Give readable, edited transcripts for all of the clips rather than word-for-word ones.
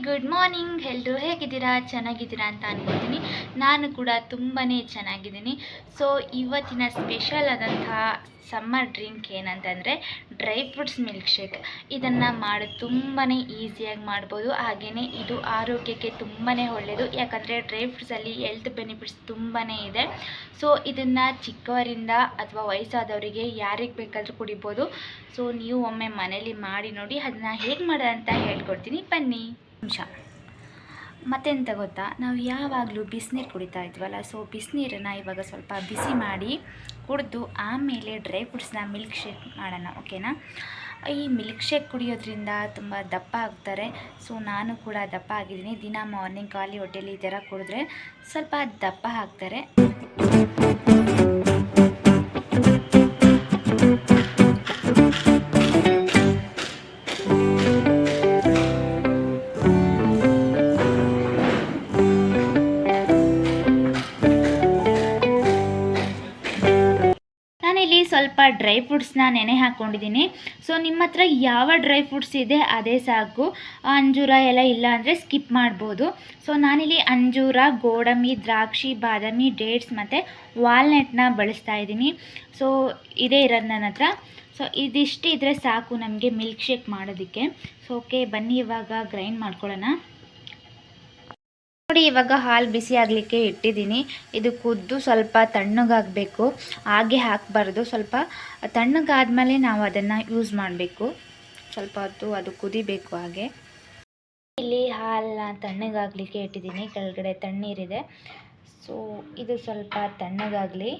Good morning. ಎಲ್ಲರೂ ಹೇಗಿದ್ದೀರಾ? ಚೆನ್ನಾಗಿದ್ದೀರಾ ಅಂತ ಅನ್ಕೋತೀನಿ. ನಾನು ಕೂಡ ತುಂಬಾ ಚೆನ್ನಾಗಿದ್ದೀನಿ. ಸೊ ಇವತ್ತಿನ ಸ್ಪೆಷಲ್ ಆದಂತಹ ಸಮ್ಮರ್ ಡ್ರಿಂಕ್ ಏನಂತಂದರೆ ಡ್ರೈ ಫ್ರೂಟ್ಸ್ ಮಿಲ್ಕ್ ಶೇಕ್. ಇದನ್ನು ಮಾಡೋದು ತುಂಬಾ ಈಸಿಯಾಗಿ ಮಾಡ್ಬೋದು. ಹಾಗೆಯೇ ಇದು ಆರೋಗ್ಯಕ್ಕೆ ತುಂಬಾ ಒಳ್ಳೆಯದು. ಯಾಕಂದರೆ ಡ್ರೈ ಫ್ರೂಟ್ಸಲ್ಲಿ ಹೆಲ್ತ್ ಬೆನಿಫಿಟ್ಸ್ ತುಂಬಾ ಇದೆ. ಸೊ ಇದನ್ನು ಚಿಕ್ಕವರಿಂದ ಅಥವಾ ವಯಸ್ಸಾದವರಿಗೆ ಯಾರಿಗೆ ಬೇಕಾದರೂ ಕುಡಿಬೋದು. ಸೊ ನೀವು ಒಮ್ಮೆ ಮನೇಲಿ ಮಾಡಿ ನೋಡಿ. ಅದನ್ನು ಹೇಗೆ ಮಾಡೋದು ಅಂತ ಹೇಳ್ಕೊಡ್ತೀನಿ, ಬನ್ನಿ. ನಿಮಿಷ ಮತ್ತೆಂತ ಗೊತ್ತಾ, ನಾವು ಯಾವಾಗಲೂ ಬಿಸಿನೀರು ಕುಡಿತಾ ಇದ್ವಲ್ಲ, ಸೊ ಬಿಸಿನೀರನ್ನು ಇವಾಗ ಸ್ವಲ್ಪ ಬಿಸಿ ಮಾಡಿ ಕುಡಿದು ಆಮೇಲೆ ಡ್ರೈ ಫ್ರೂಟ್ಸ್ನ ಮಿಲ್ಕ್ ಶೇಕ್ ಮಾಡೋಣ, ಓಕೆನಾ? ಈ ಮಿಲ್ಕ್ ಶೇಕ್ ಕುಡಿಯೋದ್ರಿಂದ ತುಂಬ ದಪ್ಪ ಆಗ್ತಾರೆ. ಸೊ ನಾನು ಕೂಡ ದಪ್ಪ ಆಗಿದ್ದೀನಿ. ದಿನ ಮಾರ್ನಿಂಗ್ ಖಾಲಿ ಹೊಟ್ಟೆಲಿ ಈ ಥರ ಕುಡಿದ್ರೆ ಸ್ವಲ್ಪ ದಪ್ಪ ಆಗ್ತಾರೆ. ನಾನಿಲ್ಲಿ ಸ್ವಲ್ಪ ಡ್ರೈ ಫ್ರೂಟ್ಸ್ನ ನೆನೆ ಹಾಕ್ಕೊಂಡಿದ್ದೀನಿ. ಸೊ ನಿಮ್ಮ ಹತ್ರ ಯಾವ ಡ್ರೈ ಫ್ರೂಟ್ಸ್ ಇದೆ ಅದೇ ಸಾಕು. ಅಂಜೂರ ಎಲ್ಲ ಇಲ್ಲ ಅಂದರೆ ಸ್ಕಿಪ್ ಮಾಡ್ಬೋದು. ಸೊ ನಾನಿಲ್ಲಿ ಅಂಜೂರ, ಗೋಡಂಬಿ, ದ್ರಾಕ್ಷಿ, ಬಾದಾಮಿ, ಡೇಟ್ಸ್ ಮತ್ತು ವಾಲ್ನಟ್ನ ಬಳಸ್ತಾ ಇದ್ದೀನಿ. ಸೊ ಇದೇ ಇರೋದು ನನ್ನ ಹತ್ರ. ಸೊ ಇದಿಷ್ಟು ಇದ್ದರೆ ಸಾಕು ನಮಗೆ ಮಿಲ್ಕ್ ಶೇಕ್ ಮಾಡೋದಕ್ಕೆ. ಸೊ ಓಕೆ, ಬನ್ನಿ ಇವಾಗ ಗ್ರೈಂಡ್ ಮಾಡ್ಕೊಳ್ಳೋಣ. ನೋಡಿ, ಇವಾಗ ಹಾಲು ಬಿಸಿ ಆಗಲಿಕ್ಕೆ ಇಟ್ಟಿದ್ದೀನಿ. ಇದು ಕುದ್ದು ಸ್ವಲ್ಪ ತಣ್ಣಗಾಗಬೇಕು, ಹಾಗೆ ಹಾಕಬಾರ್ದು. ಸ್ವಲ್ಪ ತಣ್ಣಗಾದ್ಮೇಲೆ ನಾವು ಅದನ್ನು ಯೂಸ್ ಮಾಡಬೇಕು. ಸ್ವಲ್ಪ ಹೊತ್ತು ಅದು ಕುದಿಬೇಕು. ಹಾಗೆ ಇಲ್ಲಿ ಹಾಲನ್ನ ತಣ್ಣಗಾಗಲಿಕ್ಕೆ ಇಟ್ಟಿದ್ದೀನಿ. ಕೆಳಗಡೆ ತಣ್ಣೀರಿದೆ. ಸೊ ಇದು ಸ್ವಲ್ಪ ತಣ್ಣಗಾಗಲಿ.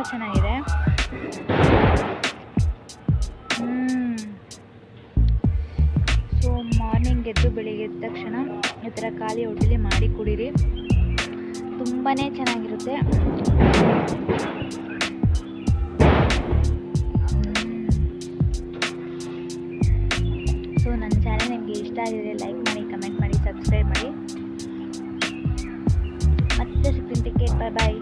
ಚೆನ್ನಾಗಿದೆ. ಸೊ ಮಾರ್ನಿಂಗ್ ಎದ್ದು ಬೆಳಿಗ್ಗೆ ಎದ್ದ ತಕ್ಷಣ ಈ ಥರ ಖಾಲಿ ಹೊಟ್ಟೆಲಿ ಮಾಡಿ ಕುಡೀರಿ, ತುಂಬಾ ಚೆನ್ನಾಗಿರುತ್ತೆ. ಸೊ ನನ್ನ ಚಾನೆಲ್ ನಿಮಗೆ ಇಷ್ಟ ಆಗಿದ್ರೆ ಲೈಕ್ ಮಾಡಿ, ಕಮೆಂಟ್ ಮಾಡಿ, ಸಬ್ಸ್ಕ್ರೈಬ್ ಮಾಡಿ. ಮತ್ತೆ ಸಿಗ್ತೀನಿ. ಟೇಕ್ ಕೇರ್, ಬಾಯ್ ಬಾಯ್.